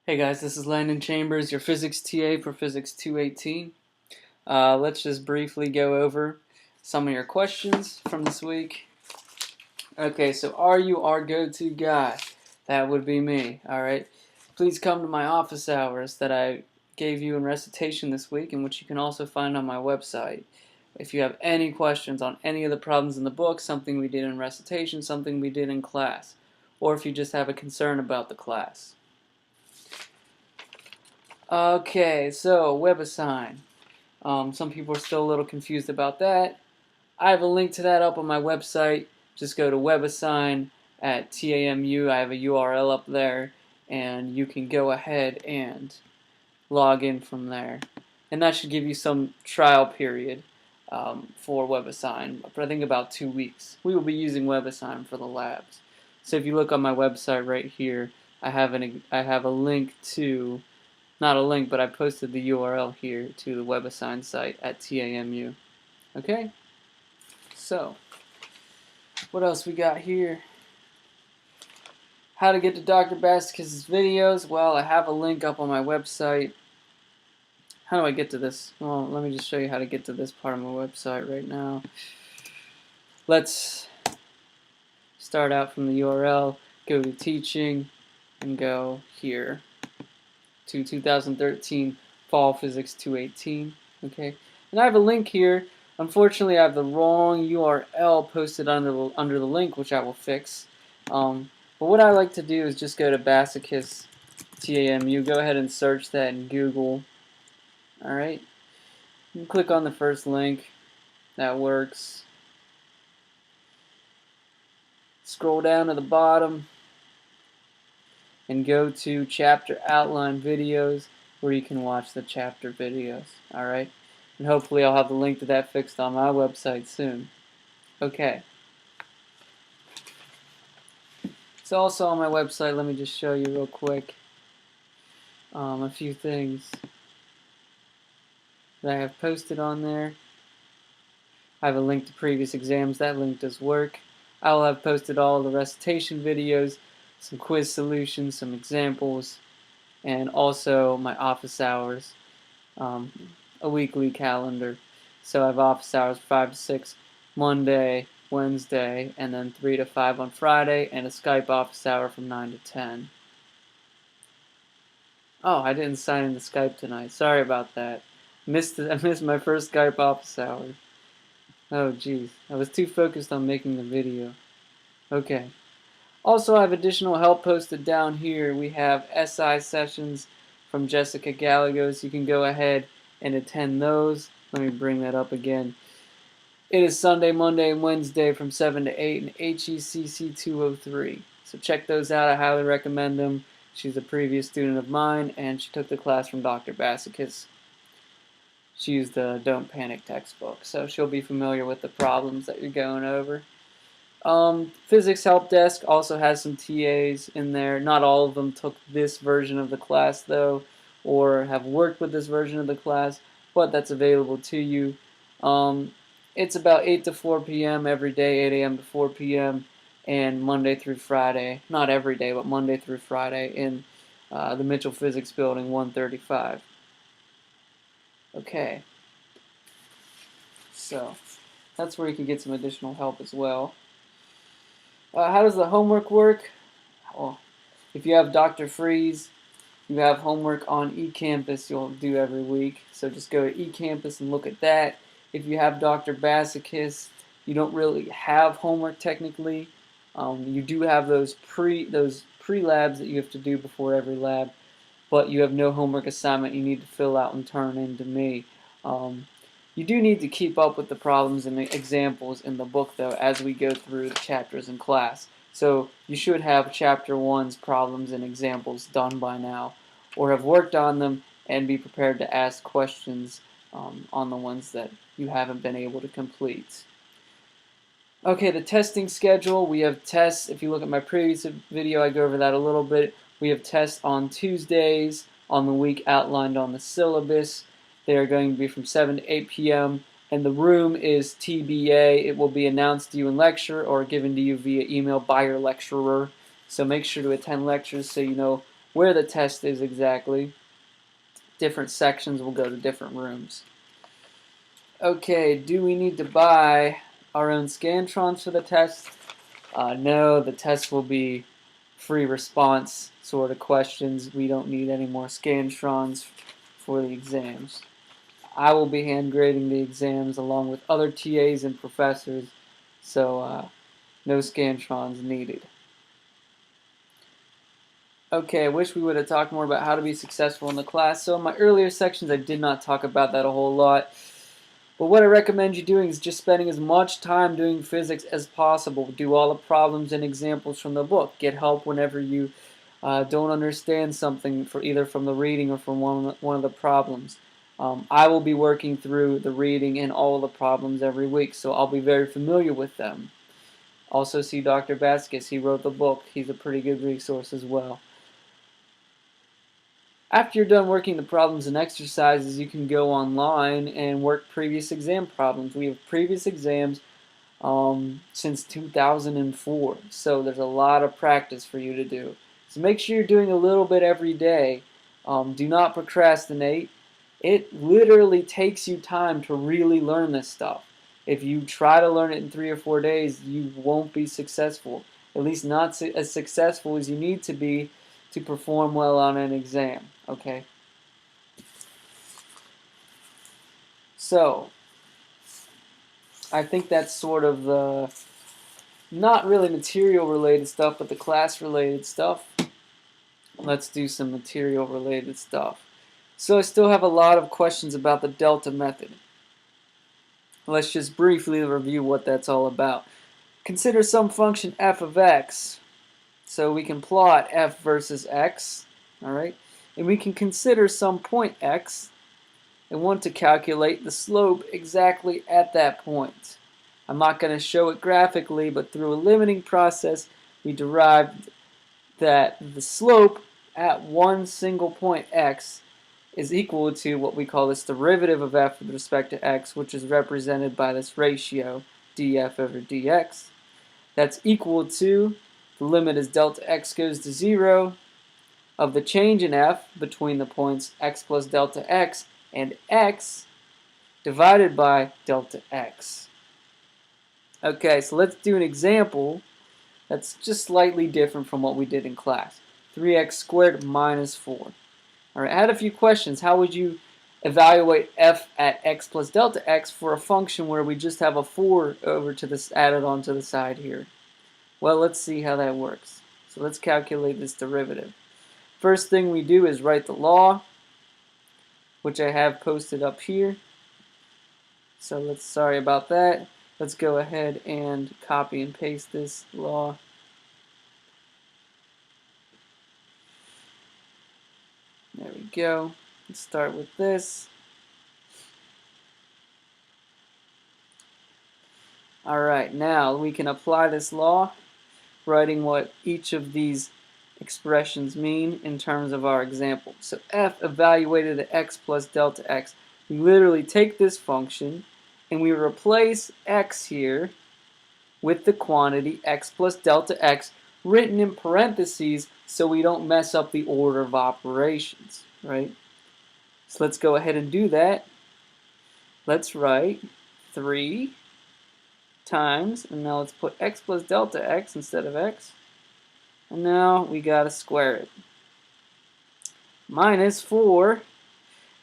Hey guys, this is Landon Chambers, your physics TA for Physics 218. Let's just briefly go over some of your questions from this week. Okay, so are you our go-to guy? That would be me, alright? Please come to my office hours that I gave you in recitation this week, and which you can also find on my website. If you have any questions on any of the problems in the book, something we did in recitation, something we did in class, or if you just have a concern about the class. Okay, so WebAssign. Some people are still a little confused about that. I have a link to that up on my website. Just go to WebAssign at TAMU. I have a URL up there, and you can go ahead and log in from there. And that should give you some trial period for WebAssign, for I think about 2 weeks. We will be using WebAssign for the labs. So if you look on my website right here, I have a link to, not a link, but I posted the URL here to the WebAssign site at TAMU. Okay? So, what else we got here? How to get to Dr. Basticus' videos. Well, I have a link up on my website. How do I get to this? Well, let me just show you how to get to this part of my website right now. Let's start out from the URL, go to teaching, and go here to 2013 Fall Physics 218. Okay, and I have a link here. Unfortunately, I have the wrong URL posted under the link, which I will fix. But what I like to do is just go to Basticus TAMU. Go ahead and search that in Google. All right, you click on the first link. That works. Scroll down to the bottom and go to chapter outline videos where you can watch the chapter videos. All right, and hopefully I'll have the link to that fixed on my website soon. Okay. It's also on my website. Let me just show you real quick a few things that I have posted on there. I have a link to previous exams. That link does work. I will have posted all the recitation videos, some quiz solutions, some examples, and also my office hours, a weekly calendar. So I have office hours 5 to 6 Monday, Wednesday, and then 3 to 5 on Friday, and a Skype office hour from 9 to 10. Oh, I didn't sign in the Skype tonight. Sorry about that. I missed my first Skype office hour. Oh, geez. I was too focused on making the video. Okay. Also, I have additional help posted down here. We have SI sessions from Jessica Gallegos. You can go ahead and attend those. Let me bring that up again. It is Sunday, Monday, and Wednesday from 7 to 8 in HECC 203. So check those out. I highly recommend them. She's a previous student of mine, and she took the class from Dr. Basticus. She used the Don't Panic textbook, so she'll be familiar with the problems that you're going over. Physics Help Desk also has some TAs in there. Not all of them took this version of the class, though, or have worked with this version of the class, but that's available to you. It's about 8 to 4 p.m. every day, 8 a.m. to 4 p.m., and Monday through Friday. Not every day, but Monday through Friday in the Mitchell Physics Building 135. Okay. So, that's where you can get some additional help as well. How does the homework work? Well, if you have Dr. Freeze, you have homework on eCampus you'll do every week. So just go to eCampus and look at that. If you have Dr. Basticus, you don't really have homework technically. You do have those pre-labs that you have to do before every lab, but you have no homework assignment you need to fill out and turn in to me. You do need to keep up with the problems and the examples in the book, though, as we go through the chapters in class. So you should have Chapter 1's problems and examples done by now, or have worked on them and be prepared to ask questions on the ones that you haven't been able to complete. Okay, the testing schedule. We have tests. If you look at my previous video, I go over that a little bit. We have tests on Tuesdays on the week outlined on the syllabus. They are going to be from 7 to 8 p.m. and the room is TBA. It will be announced to you in lecture or given to you via email by your lecturer. So make sure to attend lectures so you know where the test is exactly. Different sections will go to different rooms. Okay, do we need to buy our own Scantrons for the test? No, the test will be free response sort of questions. We don't need any more Scantrons for the exams. I will be hand grading the exams along with other TAs and professors, so no Scantrons needed. Okay, I wish we would have talked more about how to be successful in the class. So in my earlier sections, I did not talk about that a whole lot. But what I recommend you doing is just spending as much time doing physics as possible. Do all the problems and examples from the book. Get help whenever you don't understand something, either from the reading or from one of the problems. I will be working through the reading and all the problems every week, so I'll be very familiar with them. Also see Dr. Vasquez. He wrote the book. He's a pretty good resource as well. After you're done working the problems and exercises, you can go online and work previous exam problems. We have previous exams since 2004, so there's a lot of practice for you to do. So make sure you're doing a little bit every day. Do not procrastinate. It literally takes you time to really learn this stuff. If you try to learn it in 3 or 4 days, you won't be successful. At least not as successful as you need to be to perform well on an exam. Okay? So, I think that's sort of the not really material related stuff, but the class related stuff. Let's do some material related stuff. So I still have a lot of questions about the delta method. Let's just briefly review what that's all about. Consider some function f of x. So we can plot f versus x, all right? And we can consider some point x and want to calculate the slope exactly at that point. I'm not going to show it graphically, but through a limiting process, we derived that the slope at one single point x is equal to what we call this derivative of f with respect to x, which is represented by this ratio df over dx. That's equal to, the limit as delta x goes to 0, of the change in f between the points x plus delta x and x divided by delta x. Okay, so let's do an example that's just slightly different from what we did in class. 3x squared minus 4. All right, I had a few questions. How would you evaluate f at x plus delta x for a function where we just have a 4 over to this added onto the side here? Well, let's see how that works. So let's calculate this derivative. First thing we do is write the law, which I have posted up here. So sorry about that. Let's go ahead and copy and paste this law. There we go. Let's start with this. Alright, now we can apply this law, writing what each of these expressions mean in terms of our example. So f evaluated at x plus delta x. We literally take this function and we replace x here with the quantity x plus delta x written in parentheses so we don't mess up the order of operations, right? So let's go ahead and do that. Let's write 3 times, and now let's put x plus delta x instead of x. And now we gotta square it. Minus 4,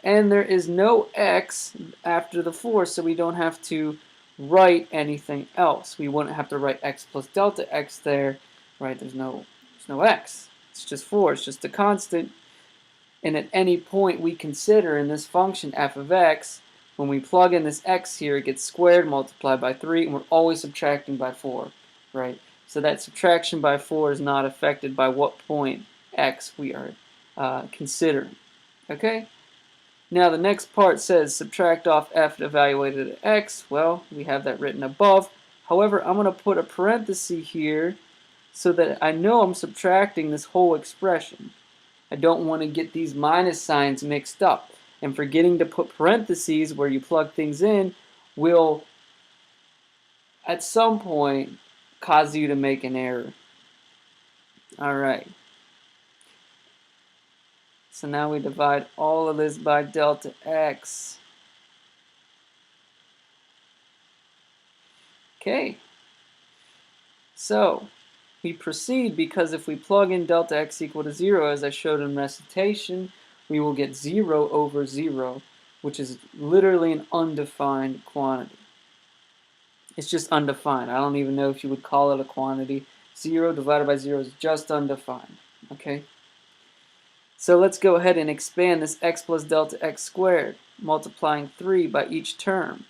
and there is no x after the 4, so we don't have to write anything else. We wouldn't have to write x plus delta x there, right? There's no x. It's just 4. It's just a constant. And at any point we consider in this function f of x, when we plug in this x here, it gets squared, multiplied by 3, and we're always subtracting by 4, right? So that subtraction by 4 is not affected by what point x we are considering. Okay? Now the next part says subtract off f evaluated at x. Well, we have that written above. However, I'm going to put a parenthesis here so that I know I'm subtracting this whole expression. I don't want to get these minus signs mixed up. And forgetting to put parentheses where you plug things in will, at some point, cause you to make an error. Alright. So now we divide all of this by delta x. Okay. So we proceed because if we plug in delta x equal to 0, as I showed in recitation, we will get 0 over 0, which is literally an undefined quantity. It's just undefined. I don't even know if you would call it a quantity. 0 divided by 0 is just undefined. Okay? So let's go ahead and expand this x plus delta x squared, multiplying 3 by each term.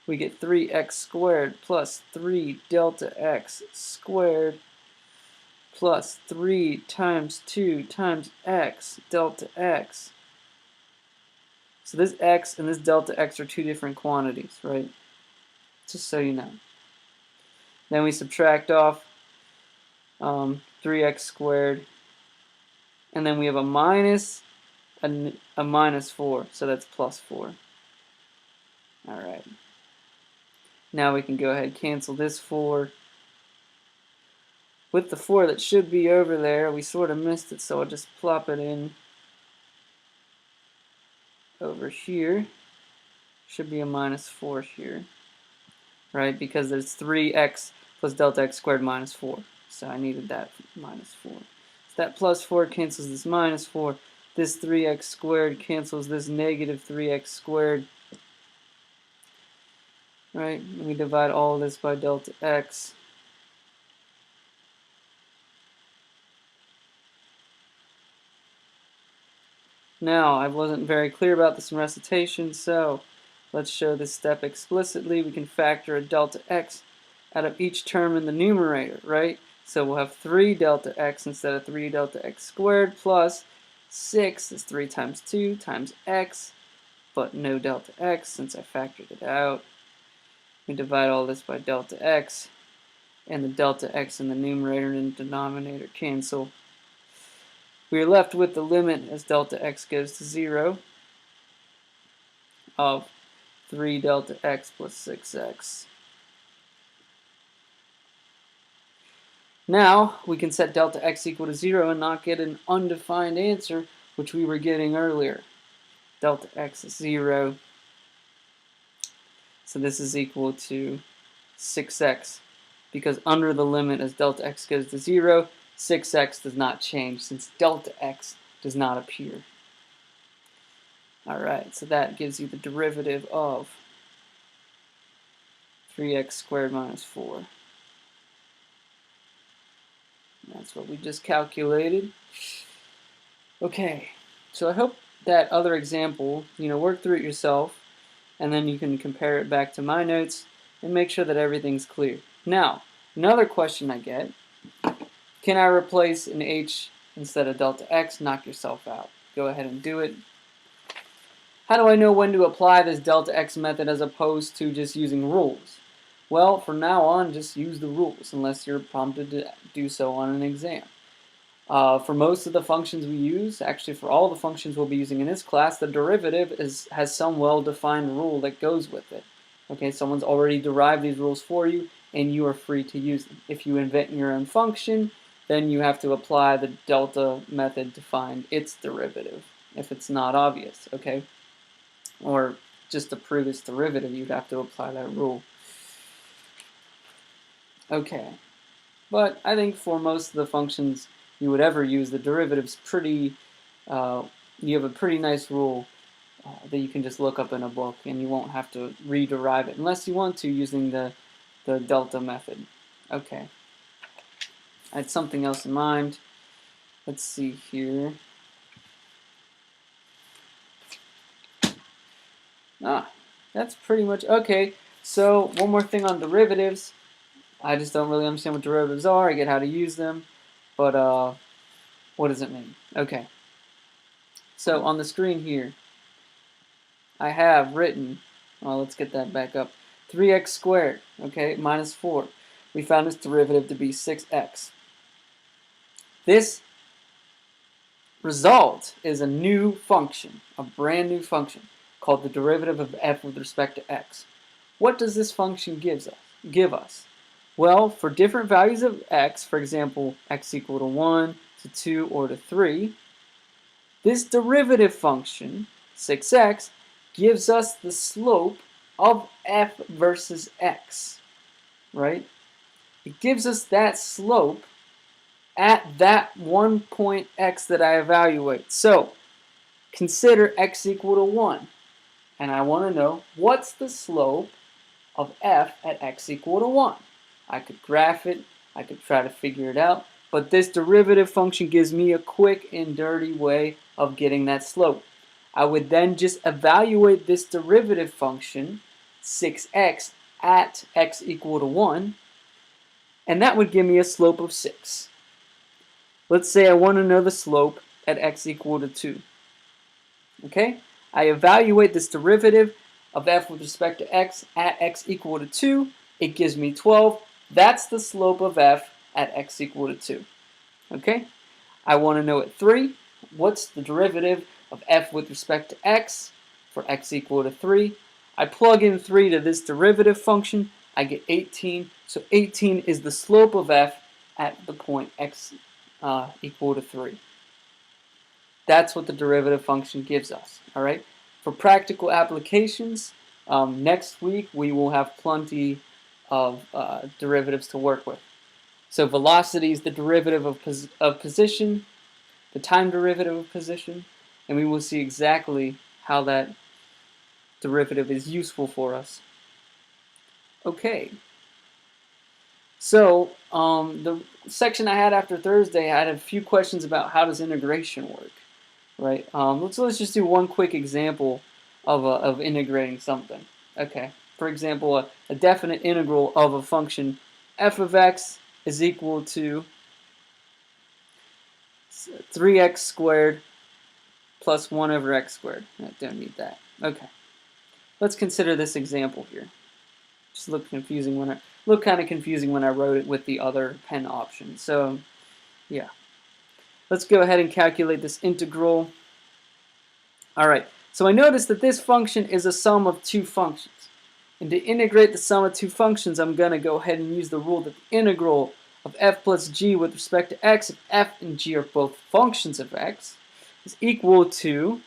We get 3x squared plus 3 delta x squared plus 3 times 2 times x delta x. So this x and this delta x are two different quantities, right? Just so you know. Then we subtract off 3x squared, and then we have a minus, a minus 4, so that's plus 4. All right. Now we can go ahead and cancel this 4. With the 4 that should be over there, we sort of missed it, so I'll just plop it in over here. Should be a minus 4 here, right? Because there's 3x plus delta x squared minus 4. So I needed that minus 4. So that plus 4 cancels this minus 4. This 3x squared cancels this negative 3x squared. Right? And we divide all this by delta x. Now, I wasn't very clear about this in recitation, so let's show this step explicitly. We can factor a delta x out of each term in the numerator, right? So we'll have 3 delta x instead of 3 delta x squared plus 6 is 3 times 2 times x, but no delta x since I factored it out. We divide all this by delta x, and the delta x in the numerator and denominator cancel. We are left with the limit as delta x goes to 0 of 3 delta x plus 6x. Now we can set delta x equal to 0 and not get an undefined answer, which we were getting earlier. Delta x is 0. So this is equal to 6x, because under the limit as delta x goes to 0, 6x does not change since delta x does not appear. Alright, so that gives you the derivative of 3x squared minus 4. That's what we just calculated. Okay, so I hope that other example, work through it yourself, and then you can compare it back to my notes and make sure that everything's clear. Now, another question I get, can I replace an h instead of delta x? Knock yourself out. Go ahead and do it. How do I know when to apply this delta x method as opposed to just using rules? Well, from now on, just use the rules unless you're prompted to do so on an exam. For most of the functions we use, actually for all the functions we'll be using in this class, the derivative has some well-defined rule that goes with it. Okay, someone's already derived these rules for you, and you are free to use them. If you invent your own function, then you have to apply the delta method to find its derivative, if it's not obvious, okay? Or just to prove its derivative, you'd have to apply that rule. Okay, but I think for most of the functions you would ever use, the derivative's pretty, you have a pretty nice rule that you can just look up in a book, and you won't have to rederive it unless you want to using the delta method. Okay, I had something else in mind. Let's see here. That's pretty much okay. So one more thing on derivatives. I just don't really understand what derivatives are. I get how to use them, but what does it mean? Okay. So on the screen here, I have written, well, let's get that back up, 3x squared, okay, minus 4. We found this derivative to be 6x. This result is a new function, a brand new function, called the derivative of f with respect to x. What does this function give us? Well, for different values of x, for example, x equal to 1, to 2, or to 3, This derivative function, 6x, gives us the slope of f versus x, right? It gives us that slope at that one point x that I evaluate. So consider x equal to 1. And I want to know what's the slope of f at x equal to 1. I could graph it, I could try to figure it out, but this derivative function gives me a quick and dirty way of getting that slope. I would then just evaluate this derivative function, 6x, at x equal to 1, and that would give me a slope of 6. Let's say I want to know the slope at x equal to 2. Okay? I evaluate this derivative of f with respect to x at x equal to 2. It gives me 12. That's the slope of f at x equal to 2. Okay? I want to know at 3, what's the derivative of f with respect to x for x equal to 3. I plug in 3 to this derivative function. I get 18. So 18 is the slope of f at the point x equal to 3. That's what the derivative function gives us. All right. For practical applications, next week we will have plenty of derivatives to work with. So velocity is the derivative of position, the time derivative of position, and we will see exactly how that derivative is useful for us. Okay. So the section I had after Thursday, I had a few questions about how does integration work. Right. Let's just do one quick example of integrating something. Okay. For example, a definite integral of a function f of x is equal to 3x squared plus 1 over x squared. I don't need that. Okay. Let's consider this example here. Just looked kind of confusing when I wrote it with the other pen option. So, yeah. Let's go ahead and calculate this integral. All right, so I noticed that this function is a sum of two functions. And to integrate the sum of two functions, I'm going to go ahead and use the rule that the integral of f plus g with respect to x, if f and g are both functions of x, is equal to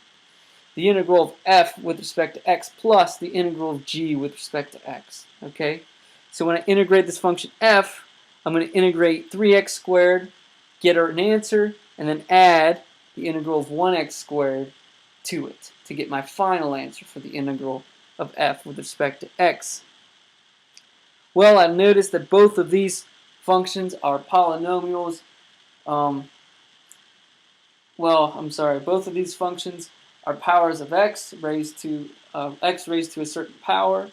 the integral of f with respect to x plus the integral of g with respect to x. Okay, so when I integrate this function f, I'm going to integrate 3x squared, get an answer, and then add the integral of 1x squared to it to get my final answer for the integral of f with respect to x. Well, I noticed that both of these functions are polynomials. Both of these functions are powers of x raised to a certain power,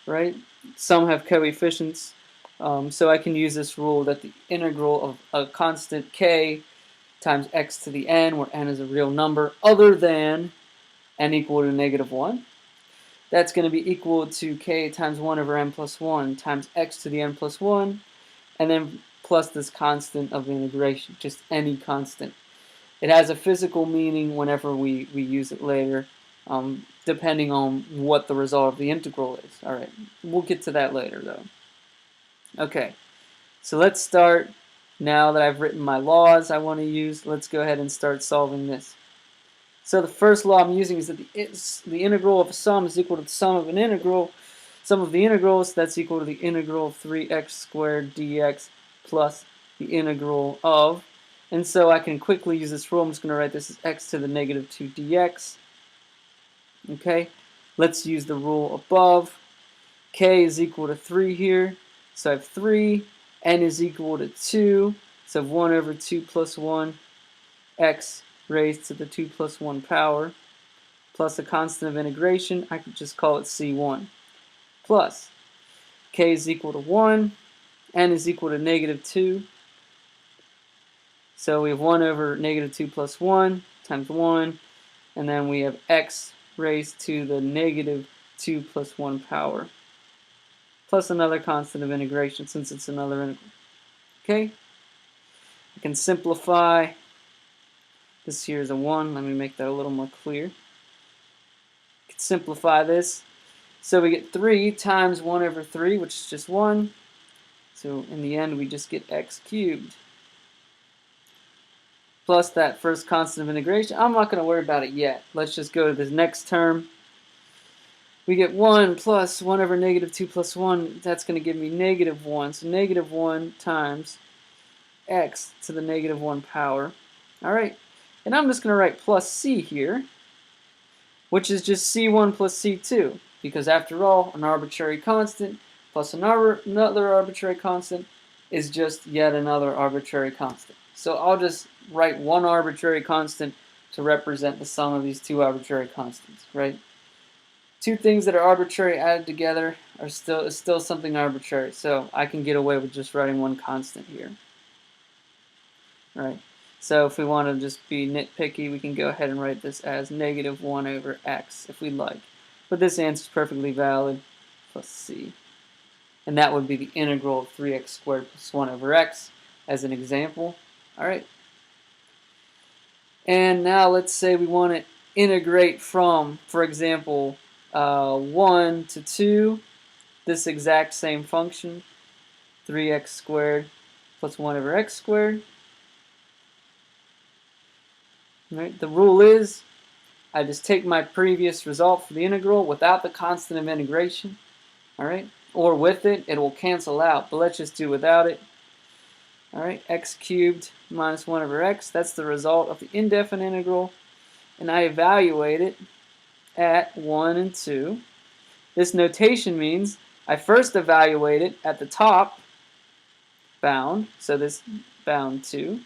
right? Some have coefficients, so I can use this rule that the integral of a constant k times x to the n, where n is a real number other than n equal to -1. That's going to be equal to k times 1 over n plus 1 times x to the n plus 1, and then plus this constant of integration, just any constant. It has a physical meaning whenever we use it later, depending on what the result of the integral is. All right, we'll get to that later, though. Okay, so let's start. Now that I've written my laws I want to use, let's go ahead and start solving this. So the first law I'm using is that the integral of a sum is equal to the sum of an integral. Sum of the integrals, that's equal to the integral of 3x squared dx plus the integral of. And so I can quickly use this rule. I'm just going to write this as x to the -2 dx. Okay, let's use the rule above. K is equal to 3 here. So I have 3. N is equal to 2. So I have 1 over 2 plus 1. X raised to the 2 plus 1 power, plus a constant of integration, I could just call it C1, plus k is equal to 1, n is equal to -2, so we have 1 over -2 plus 1 times 1, and then we have x raised to the -2 plus 1 power, plus another constant of integration since it's another integral. Okay? I can simplify. This here is a 1. Let me make that a little more clear. Can simplify this. So we get 3 times 1 over 3, which is just 1. So in the end, we just get x cubed. plus that first constant of integration. I'm not going to worry about it yet. Let's just go to this next term. We get 1 plus 1 over negative 2 plus 1. That's going to give me negative 1. So negative 1 times x to the negative 1 power. All right. And I'm just going to write plus c here, which is just c1 plus c2. Because after all, an arbitrary constant plus another arbitrary constant is just yet another arbitrary constant. So I'll just write one arbitrary constant to represent the sum of these two arbitrary constants, right? Two things that are arbitrary added together is still something arbitrary. So I can get away with just writing one constant here, right? So if we want to just be nitpicky, we can go ahead and write this as negative 1 over x if we like. But this answer is perfectly valid, plus c. And that would be the integral of 3x squared plus 1 over x as an example. All right. And now let's say we want to integrate from, for example, 1 to 2, this exact same function, 3x squared plus 1 over x squared. All right. The rule is I just take my previous result for the integral without the constant of integration. All right. Or with it, it will cancel out, but let's just do without it. All right, x cubed minus 1 over x, that's the result of the indefinite integral, and I evaluate it at 1 and 2. This notation means I first evaluate it at the top bound, so this bound 2.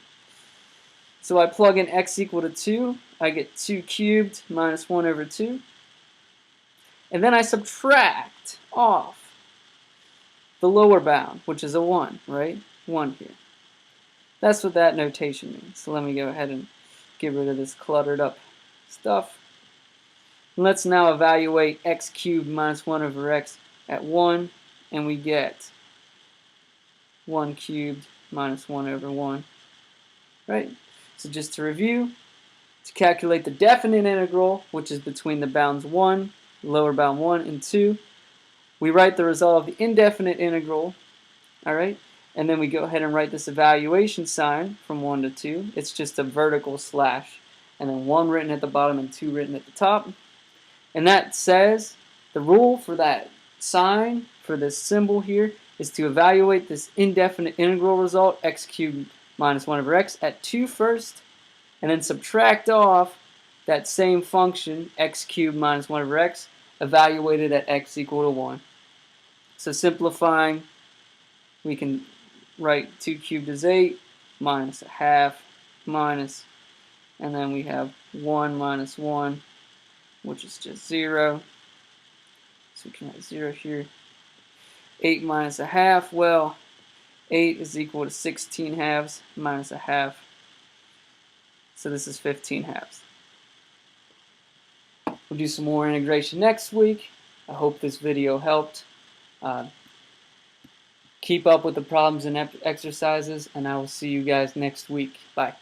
So I plug in x equal to 2, I get 2 cubed minus 1 over 2, and then I subtract off the lower bound, which is a 1, right? 1 here. That's what that notation means. So let me go ahead and get rid of this cluttered up stuff. And let's now evaluate x cubed minus 1 over x at 1, and we get 1 cubed minus 1 over 1. Right? So just to review, to calculate the definite integral, which is between the bounds 1, lower bound 1, and 2, we write the result of the indefinite integral, all right? And then we go ahead and write this evaluation sign from 1 to 2. It's just a vertical slash, and then 1 written at the bottom and 2 written at the top. And that says the rule for that sign, for this symbol here, is to evaluate this indefinite integral result, x cubed minus 1 over x, at 2 first, and then subtract off that same function, x cubed minus 1 over x, evaluated at x equal to 1. So simplifying, we can write 2 cubed is 8, minus a half, minus, and then we have 1 minus 1, which is just 0. So we can write 0 here. 8 minus a half, well, 8 is equal to 16 halves minus a half. So this is 15 halves. We'll do some more integration next week. I hope this video helped. Keep up with the problems and exercises, and I will see you guys next week. Bye.